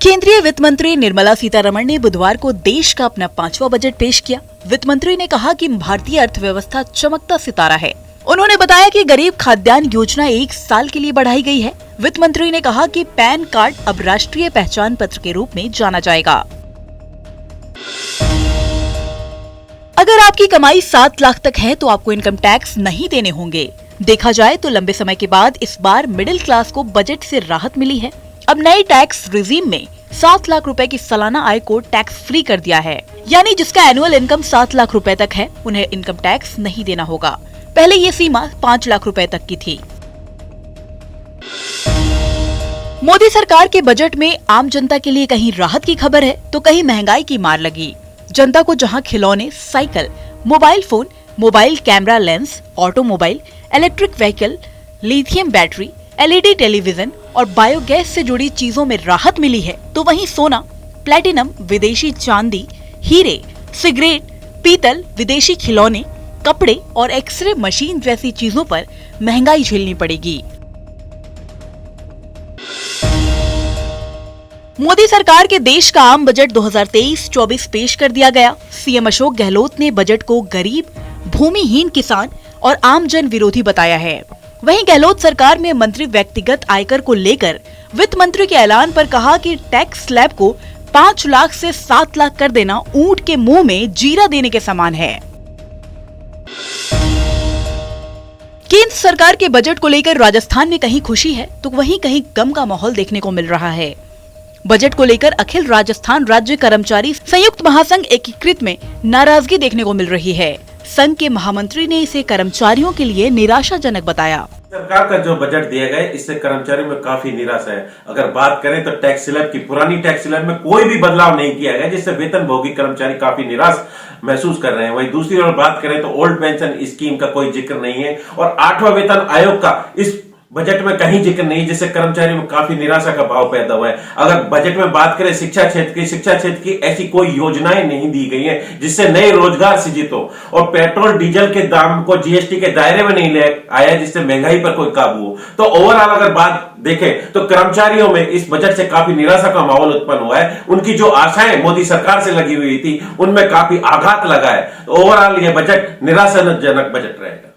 केंद्रीय वित्त मंत्री निर्मला सीतारमण ने बुधवार को देश का अपना 5वां बजट पेश किया। वित्त मंत्री ने कहा कि भारतीय अर्थव्यवस्था चमकता सितारा है। उन्होंने बताया कि गरीब खाद्यान्न योजना 1 साल के लिए बढ़ाई गई है। वित्त मंत्री ने कहा कि पैन कार्ड अब राष्ट्रीय पहचान पत्र के रूप में जाना जाएगा। अगर आपकी कमाई 7 लाख तक है तो आपको इनकम टैक्स नहीं देने होंगे। देखा जाए तो लंबे समय के बाद इस बार मिडिल क्लास को बजट से राहत मिली है। अब नए टैक्स रिजीम में 7 लाख रुपए की सालाना आय को टैक्स फ्री कर दिया है, यानी जिसका एनुअल इनकम 7 लाख रुपए तक है उन्हें इनकम टैक्स नहीं देना होगा। पहले ये सीमा 5 लाख रुपए तक की थी। मोदी सरकार के बजट में आम जनता के लिए कहीं राहत की खबर है तो कहीं महंगाई की मार लगी। जनता को जहां खिलौने, cycle, mobile phone, mobile camera lens, automobile, electric vehicle, lithium battery, LED television और बायोगैस से जुड़ी चीजों में राहत मिली है, तो वहीं सोना, प्लेटिनम, विदेशी चांदी, हीरे, सिगरेट, पीतल, विदेशी खिलौने, कपड़े और एक्सरे मशीन जैसी चीजों पर महंगाई झेलनी पड़ेगी। मोदी सरकार के देश का आम बजट 2023-24 पेश कर दिया गया। सीएम अशोक गहलोत ने बजट को गरीब, भूमिहीन किसान और आम जन विरोधी बताया है। वहीं गहलोत सरकार में मंत्री व्यक्तिगत आयकर को लेकर वित्त मंत्री के ऐलान पर कहा कि टैक्स स्लैब को 5 लाख से 7 लाख कर देना ऊंट के मुंह में जीरा देने के समान है। केंद्र सरकार के बजट को लेकर राजस्थान में कहीं खुशी है तो वहीं कहीं गम का माहौल देखने को मिल रहा है। बजट को लेकर अखिल राजस्थान राज्य कर्मचारी संयुक्त महासंघ एकीकृत में नाराजगी देखने को मिल रही है। संघ के महामंत्री ने इसे कर्मचारियों के लिए निराशाजनक बताया। सरकार का जो बजट दिया गया इससे कर्मचारियों में काफी निराशा है। अगर बात करें तो टैक्स स्लैब की पुरानी टैक्स स्लैब में कोई भी बदलाव नहीं किया गया, जिससे वेतनभोगी कर्मचारी काफी निराश महसूस कर रहे हैं। वहीं दूसरी ओर बात करें तो ओल्ड पेंशन स्कीम का कोई जिक्र नहीं है और 8वां वेतन आयोग का इस बजट में कहीं जिक्र नहीं, जिससे कर्मचारियों में काफी निराशा का भाव पैदा हुआ है। अगर बजट में बात करें शिक्षा क्षेत्र की ऐसी कोई योजनाएं नहीं दी गई हैं जिससे नए रोजगार सृजित हो और पेट्रोल डीजल के दाम को जीएसटी के दायरे में नहीं ले आया जिससे महंगाई पर कोई काबू हो। तो ओवरऑल अगर बात देखें तो कर्मचारियों में इस बजट से काफी निराशा का माहौल उत्पन्न हुआ है। उनकी जो आशाएं मोदी सरकार से लगी हुई थी उनमें काफी आघात लगा है। तो ओवरऑल यह बजट निराशाजनक बजट रहेगा।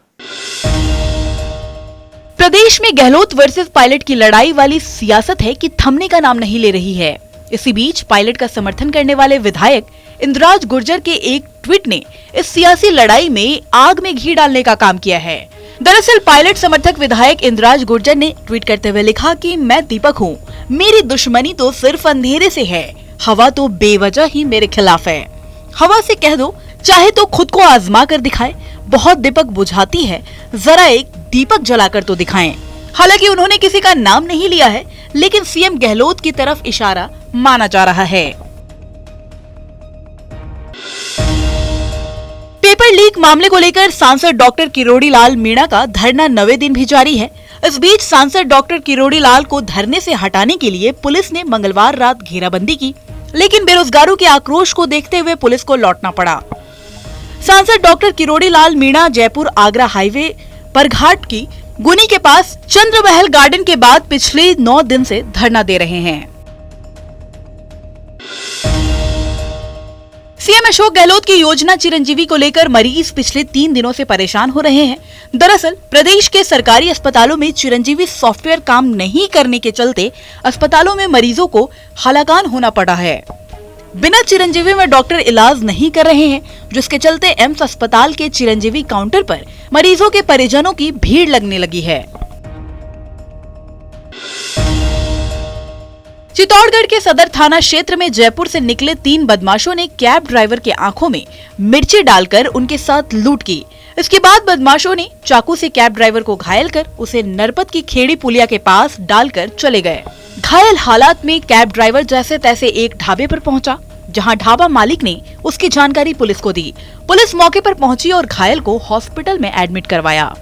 प्रदेश में गहलोत वर्सेस पायलट की लड़ाई वाली सियासत है कि थमने का नाम नहीं ले रही है। इसी बीच पायलट का समर्थन करने वाले विधायक इंद्राज गुर्जर के एक ट्वीट ने इस सियासी लड़ाई में आग में घी डालने का काम किया है। दरअसल पायलट समर्थक विधायक इंद्राज गुर्जर ने ट्वीट करते हुए लिखा कि मैं दीपक हूँ, मेरी दुश्मनी तो सिर्फ अंधेरे से है, हवा तो बेवजह ही मेरे खिलाफ है। हवा से कह दो चाहे तो खुद को आजमा कर दिखाए, बहुत दीपक बुझाती है, जरा एक दीपक जलाकर तो दिखाएं। हालांकि उन्होंने किसी का नाम नहीं लिया है, लेकिन सीएम गहलोत की तरफ इशारा माना जा रहा है। पेपर लीक मामले को लेकर सांसद डॉक्टर किरोड़ी लाल मीणा का धरना 9वें दिन भी जारी है। इस बीच सांसद डॉक्टर किरोड़ी लाल को धरने से हटाने के लिए पुलिस ने मंगलवार रात घेराबंदी की, लेकिन बेरोजगारों के आक्रोश को देखते हुए पुलिस को लौटना पड़ा। सांसद डॉक्टर किरोड़ी लाल मीणा जयपुर आगरा हाईवे पर घाट की गुनी के पास चंद्रमहल गार्डन के बाद पिछले 9 दिन से धरना दे रहे हैं। सीएम अशोक गहलोत की योजना चिरंजीवी को लेकर मरीज पिछले 3 दिनों से परेशान हो रहे हैं। दरअसल प्रदेश के सरकारी अस्पतालों में चिरंजीवी सॉफ्टवेयर काम नहीं करने के चलते अस्पतालों में मरीजों को हलाकान होना पड़ा है। बिना चिरंजीवी में डॉक्टर इलाज नहीं कर रहे हैं, जिसके चलते एम्स अस्पताल के चिरंजीवी काउंटर पर मरीजों के परिजनों की भीड़ लगने लगी है। चित्तौड़गढ़ के सदर थाना क्षेत्र में जयपुर से निकले 3 बदमाशों ने कैब ड्राइवर के आंखों में मिर्ची डालकर उनके साथ लूट की। इसके बाद बदमाशों ने चाकू से कैब ड्राइवर को घायल कर उसे नरपत की खेड़ी पुलिया के पास डालकर चले गए। घायल हालात में कैब ड्राइवर जैसे तैसे एक ढाबे पर पहुंचा, जहां ढाबा मालिक ने उसकी जानकारी पुलिस को दी। पुलिस मौके पर पहुंची और घायल को हॉस्पिटल में एडमिट करवाया।